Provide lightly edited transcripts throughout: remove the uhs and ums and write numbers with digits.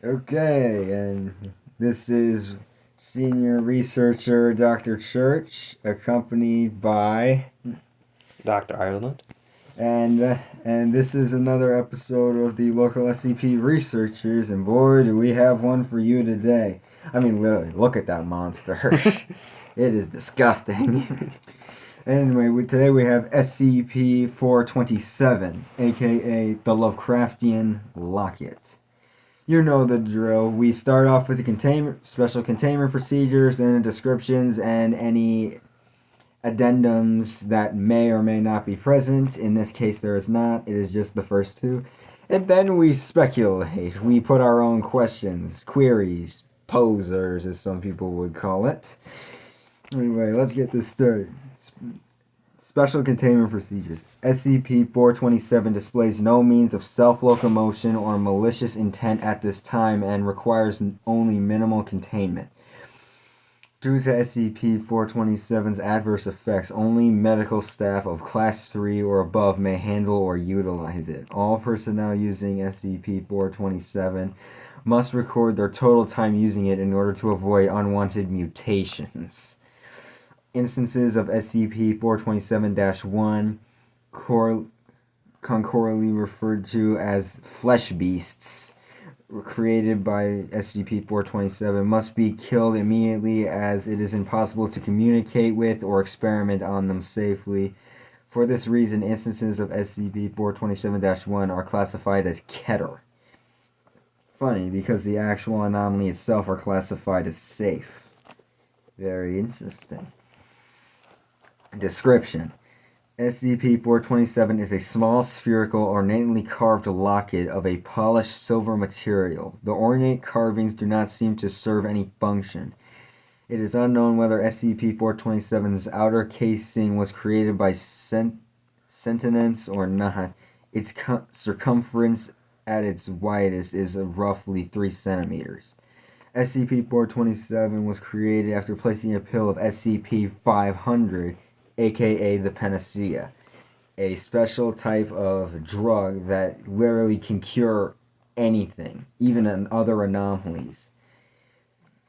Okay, and this is senior researcher Dr. Church, accompanied by, Dr. Ireland. and this is another episode of the local SCP researchers, and boy, do we have one for you today. I mean, literally, look at that monster. It is disgusting. Anyway, today we have SCP-427, aka the Lovecraftian Locket. You know the drill. We start off with the special containment procedures, then the descriptions and any addendums that may or may not be present. In this case, there is not. It is just the first two. And then we speculate. We put our own questions, queries, posers, as some people would call it. Anyway, let's get this started. Special containment procedures. SCP-427 displays no means of self-locomotion or malicious intent at this time and requires only minimal containment. Due to SCP-427's adverse effects, only medical staff of Class 3 or above may handle or utilize it. All personnel using SCP-427 must record their total time using it in order to avoid unwanted mutations. Instances of SCP-427-1, concordantly referred to as flesh beasts, created by SCP-427, must be killed immediately as it is impossible to communicate with or experiment on them safely. For this reason, instances of SCP-427-1 are classified as Keter. Funny, because the actual anomaly itself are classified as safe. Very interesting. Description: SCP-427 is a small, spherical, ornately carved locket of a polished silver material. The ornate carvings do not seem to serve any function. It is unknown whether SCP-427's outer casing was created by sentients or not. Its circumference at its widest is roughly 3 centimeters. SCP-427 was created after placing a pill of SCP-500, aka the panacea, a special type of drug that literally can cure anything, even in other anomalies.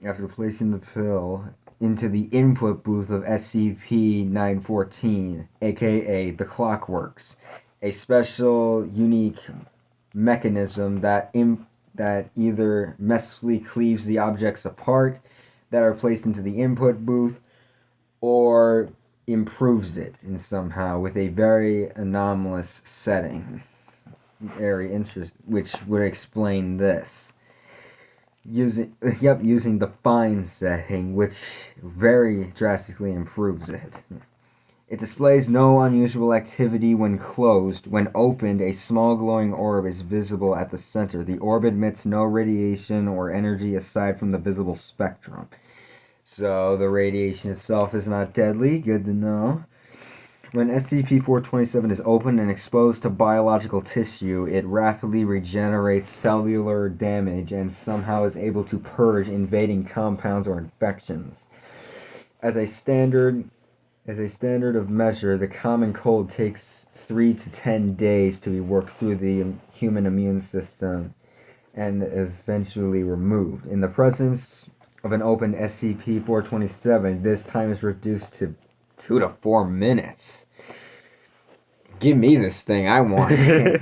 After placing the pill into the input booth of SCP-914, aka the Clockworks, a special, unique mechanism that either mercifully cleaves the objects apart that are placed into the input booth, or improves it in somehow with a very anomalous setting. Very interesting, which would explain this. Using the fine setting, which very drastically improves it. It displays no unusual activity when closed. When opened, a small glowing orb is visible at the center. The orb emits no radiation or energy aside from the visible spectrum. So the radiation itself is not deadly. Good to know. When SCP-427 is opened and exposed to biological tissue, it rapidly regenerates cellular damage and somehow is able to purge invading compounds or infections. As a standard of measure, the common cold takes 3 to 10 days to be worked through the human immune system and eventually removed. In the presence of an open SCP-427, this time is reduced to 2 to 4 minutes. Give me this thing, I want it.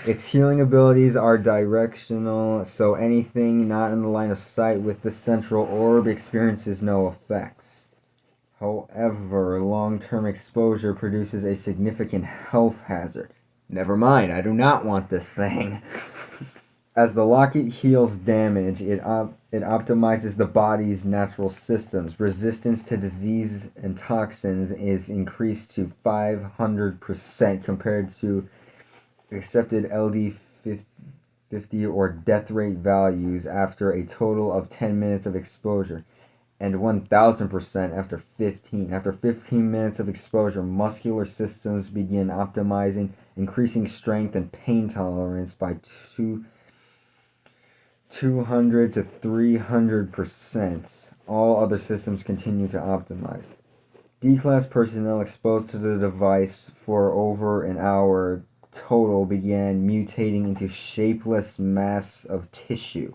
Its healing abilities are directional, so anything not in the line of sight with the central orb experiences no effects. However, long-term exposure produces a significant health hazard. Never mind, I do not want this thing. As the locket heals damage, it optimizes the body's natural systems. Resistance to disease and toxins is increased to 500% compared to accepted LD50 or death rate values after a total of 10 minutes of exposure, and 1000% after 15. After 15 minutes of exposure, muscular systems begin optimizing, increasing strength and pain tolerance by 200 to 300%. All other systems continue to optimize. D-Class personnel exposed to the device for over an hour total began mutating into shapeless mass of tissue.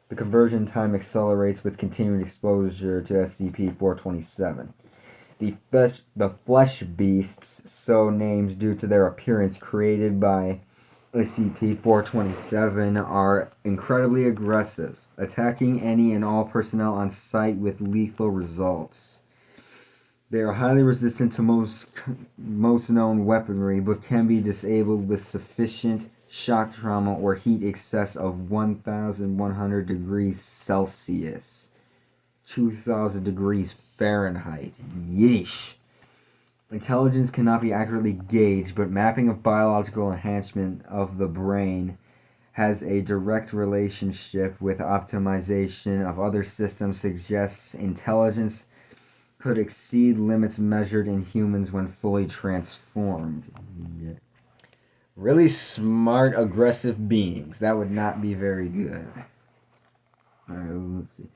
The conversion time accelerates with continued exposure to SCP-427. The flesh beasts, so named due to their appearance created by SCP-427, are incredibly aggressive, attacking any and all personnel on site with lethal results. They are highly resistant to most known weaponry, but can be disabled with sufficient shock trauma or heat excess of 1,100 degrees Celsius, 2,000 degrees Fahrenheit. Yeesh. Intelligence cannot be accurately gauged, but mapping of biological enhancement of the brain has a direct relationship with optimization of other systems, suggests intelligence could exceed limits measured in humans when fully transformed. Yeah. Really smart, aggressive beings. That would not be very good. Alright, let's see.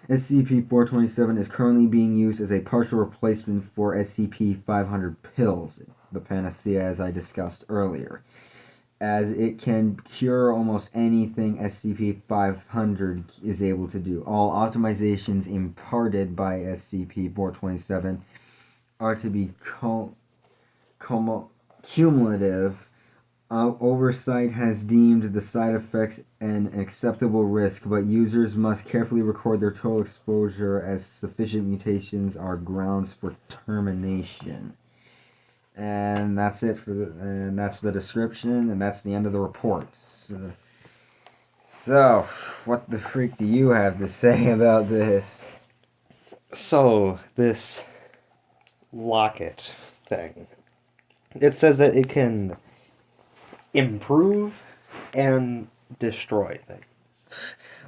SCP-427 is currently being used as a partial replacement for SCP-500 pills, the panacea as I discussed earlier, as it can cure almost anything SCP-500 is able to do. All optimizations imparted by SCP-427 are to be cumulative. Oversight has deemed the side effects an acceptable risk, but users must carefully record their total exposure as sufficient mutations are grounds for termination. And that's it and that's the description, and that's the end of the report. So, what the freak do you have to say about this? So, this locket thing. It says that it can improve and destroy things.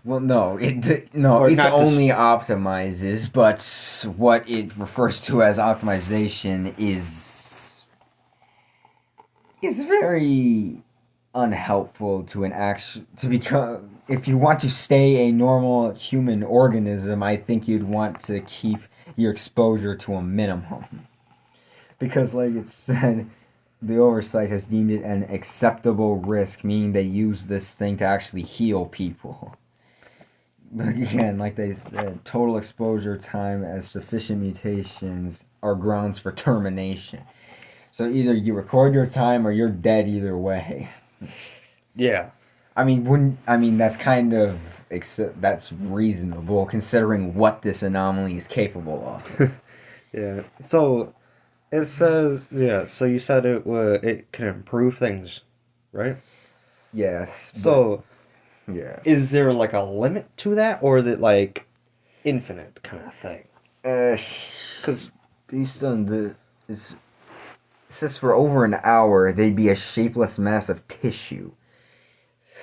Well, no, it Or it's not only optimizes, but what it refers to as optimization is very unhelpful to become. If you want to stay a normal human organism, I think you'd want to keep your exposure to a minimum, because, like it said, the oversight has deemed it an acceptable risk, meaning they use this thing to actually heal people. But again, like they said, total exposure time as sufficient mutations are grounds for termination. So either you record your time or you're dead either way. Yeah. I mean that's kind of that's reasonable considering what this anomaly is capable of. Yeah. So it says, yeah, so you said it can improve things, right? Yes. So yeah. is there like a limit to that, or is it like infinite kind of thing? Because based on it says for over an hour they'd be a shapeless mass of tissue.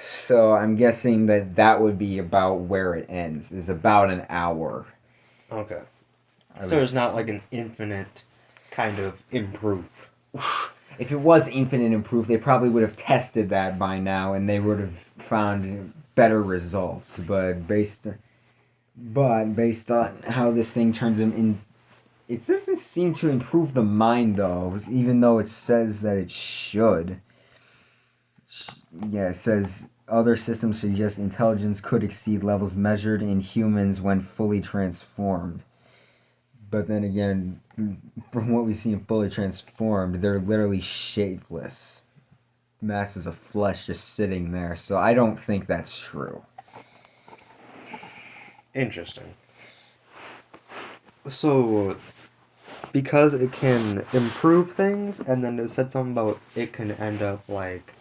So I'm guessing that would be about where it ends. Is about an hour. Okay. So it's not like an infinite kind of improve. If it was infinite improve, they probably would have tested that by now, and they would have found better results. But based on how this thing turns them in, it doesn't seem to improve the mind though. Even though it says that it should. Yeah, it says other systems suggest intelligence could exceed levels measured in humans when fully transformed. But then again, from what we've seen fully transformed, they're literally shapeless. Masses of flesh just sitting there. So I don't think that's true. Interesting. So, because it can improve things, and then it said something about it can end up like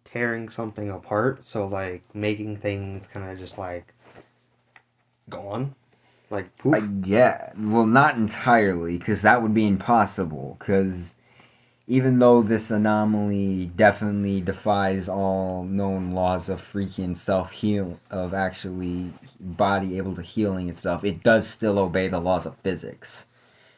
tearing something apart, so like making things kind of just like gone, like poof. Yeah, well, not entirely, because that would be impossible. Because even though this anomaly definitely defies all known laws of freaking self-heal, of actually body able to healing itself, it does still obey the laws of physics.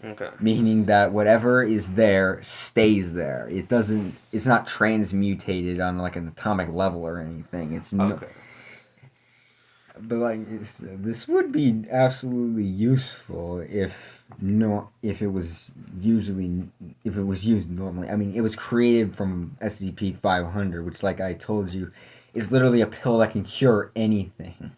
Okay. Meaning that whatever is there stays there. It's not transmutated on like an atomic level or anything. It's Okay. But like this would be absolutely useful if it was used normally. I mean, it was created from SCP-500, which, like I told you, is literally a pill that can cure anything.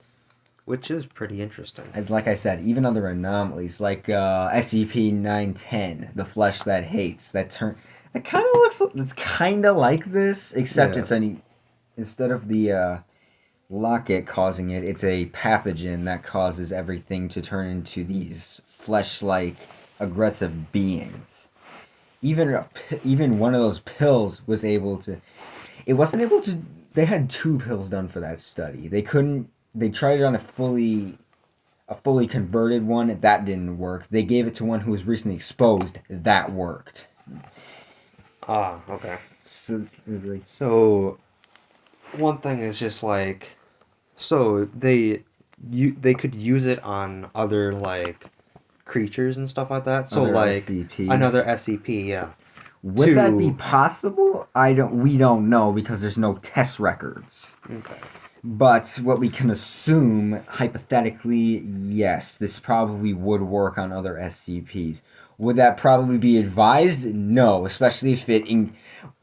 which is pretty interesting. And like I said, even other anomalies like SCP-910, the flesh that hates, that kind of looks. It's kind of like this, except Yeah. it's instead of the locket causing it, it's a pathogen that causes everything to turn into these flesh-like aggressive beings. Even one of those pills was able to. It wasn't able to. They had 2 pills done for that study. They couldn't. They tried it on a fully converted one. That didn't work. They gave it to one who was recently exposed. That worked. Ah, okay. So, like, So one thing is just like, so they could use it on other like creatures and stuff like that. So other like SCPs. another SCP, yeah. Would that be possible? We don't know because there's no test records. Okay. But what we can assume, hypothetically, yes, this probably would work on other SCPs. Would that probably be advised? No, especially if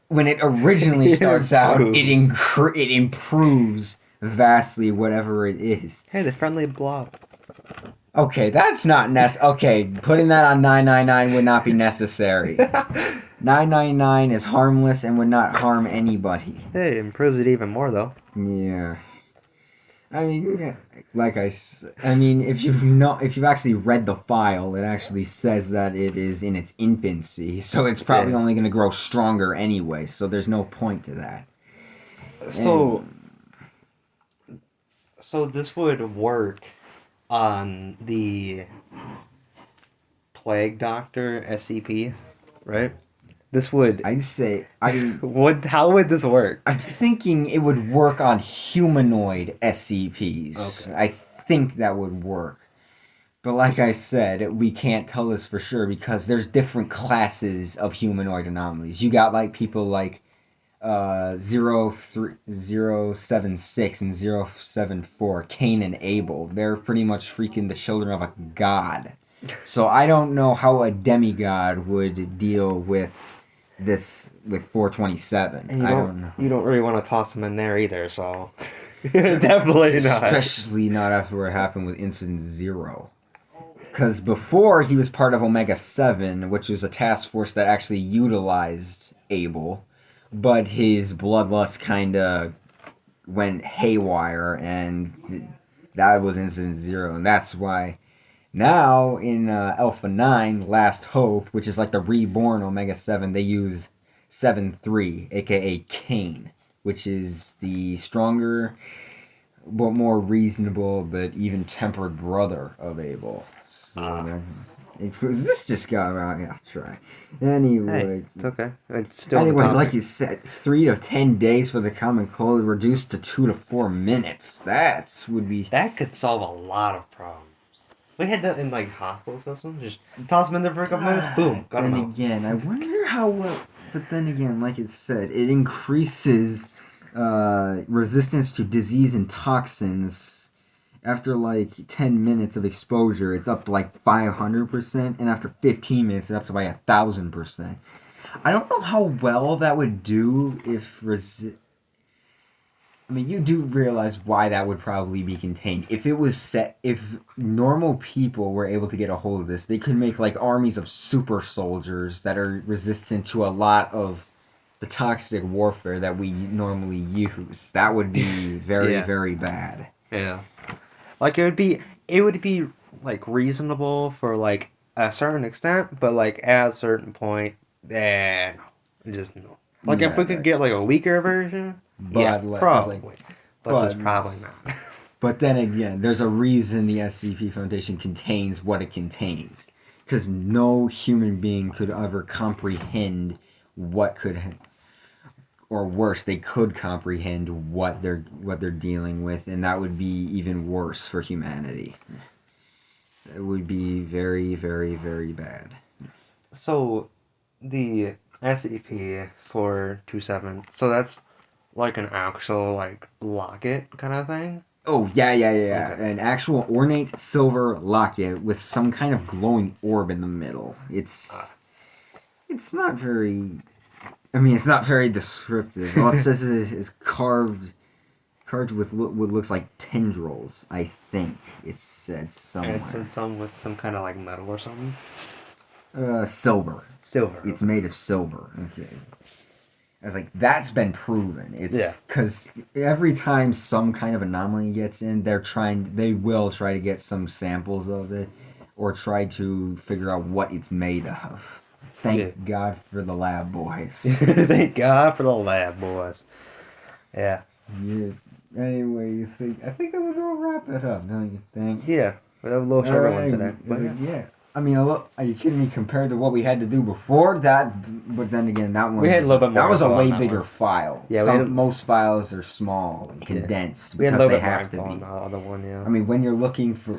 when it originally starts out, it improves vastly whatever it is. Hey, the friendly blob. Okay, that's not okay, putting that on 999 would not be necessary. 999 is harmless and would not harm anybody. Hey, improves it even more though. Yeah. I mean, if you've actually read the file, it actually says that it is in its infancy, so it's probably only going to grow stronger anyway. So there's no point to that. So this would work on the Plague Doctor SCP, right? This would. I'd say How would this work? I'm thinking it would work on humanoid SCPs. Okay. I think that would work. But like I said, we can't tell this for sure because there's different classes of humanoid anomalies. You got like people like 076 and 074, Cain and Abel. They're pretty much freaking the children of a god. So I don't know how a demigod would deal with this with 427. And I don't know. You don't really want to toss them in there either, so definitely not. Especially not after what happened with Incident Zero. Because before he was part of Omega 7, which was a task force that actually utilized Abel, but his bloodlust kind of went haywire, and that was Incident Zero, and that's why now in Alpha 9, Last Hope, which is like the reborn Omega 7, they use 7-3, aka Cain, which is the stronger but more reasonable but even tempered brother of Abel. So this just got around. Yeah, try. Anyway, Hey, it's okay. It's still anyway, like you said, 3 to 10 days for the common cold, reduced to 2 to 4 minutes. That could solve a lot of problems. We had that in like hospital systems. Just toss them in there for a couple minutes, boom, got them Then out. again, I wonder how well. But then again, like it said, it increases resistance to disease and toxins. After like 10 minutes of exposure, it's up to like 500%, and after 15 minutes, it's up to like 1,000%. I don't know how well that would do if I mean, you do realize why that would probably be contained. If it was if normal people were able to get a hold of this, they could make like armies of super soldiers that are resistant to a lot of the toxic warfare that we normally use. That would be very, very bad. Yeah. Like it would be like reasonable for like a certain extent, but like at a certain point, just no. Like if we could get like a weaker version, probably. But there's probably not. But then again, there's a reason the SCP Foundation contains what it contains, because no human being could ever comprehend what could. Or worse, they could comprehend what they're dealing with, and that would be even worse for humanity. It would be very, very, very bad. So, the SCP-427. So that's like an actual like locket kind of thing. Oh yeah. Okay. An actual ornate silver locket with some kind of glowing orb in the middle. It's not very. I mean, it's not very descriptive. All it says is carved Cards with what looks like tendrils. I think it said somewhere. And it's in some with some kind of like metal or something. Silver. Silver. It's made of silver. Okay. I was like, that's been proven. It's because every time some kind of anomaly gets in, they will try to get some samples of it, or try to figure out what it's made of. Thank God for the lab boys. Thank God for the lab boys. Yeah. Yeah. Anyway, I think that would wrap it up, don't you think? Yeah. We have a little shorter one today. But yeah. I mean, are you kidding me? Compared to what we had to do before that, but then again, that one we had a little bit more. That was a way bigger file. Yeah, most files are small and condensed we had a because little they bit have to more be. on the other one, yeah. I mean, when you're looking for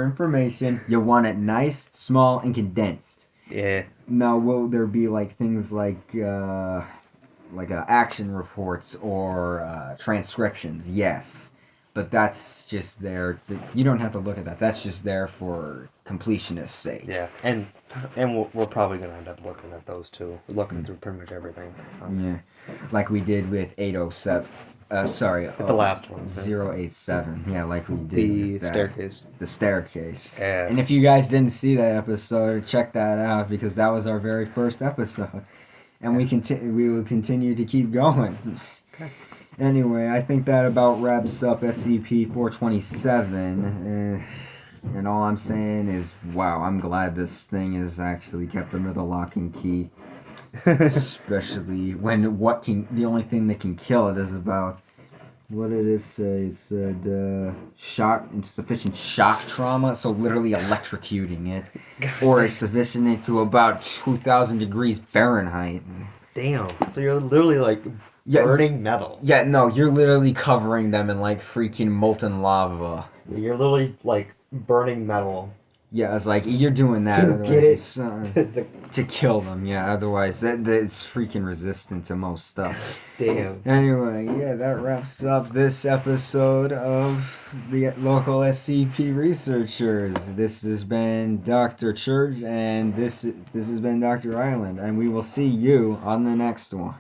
information, you want it nice, small, and condensed. Yeah. Now, will there be like things like action reports or transcriptions? Yes. But that's just there. You don't have to look at that. That's just there for completionist's sake. Yeah, and we're probably gonna end up looking at those too. We're looking through pretty much everything. Yeah, like we did with 807. The last one. 087. Yeah, like we did The with that. staircase. The staircase. Yeah. And if you guys didn't see that episode, check that out because that was our very first episode, and we will continue to keep going. Okay. Anyway, I think that about wraps up SCP-427. And all I'm saying is, wow, I'm glad this thing is actually kept under the lock and key. Especially when the only thing that can kill it is about, what did it say? It said insufficient shock trauma, so literally electrocuting it. Or it's sufficient to about 2,000 degrees Fahrenheit. Damn. So you're literally like burning metal. Yeah, no, you're literally covering them in like freaking molten lava. You're literally like burning metal. Yeah, it's like you're doing that to get it to kill them. Yeah, otherwise it's freaking resistant to most stuff. Damn. Anyway, yeah, that wraps up this episode of the local SCP researchers. This has been Dr. Church, and this has been Dr. Island, and we will see you on the next one.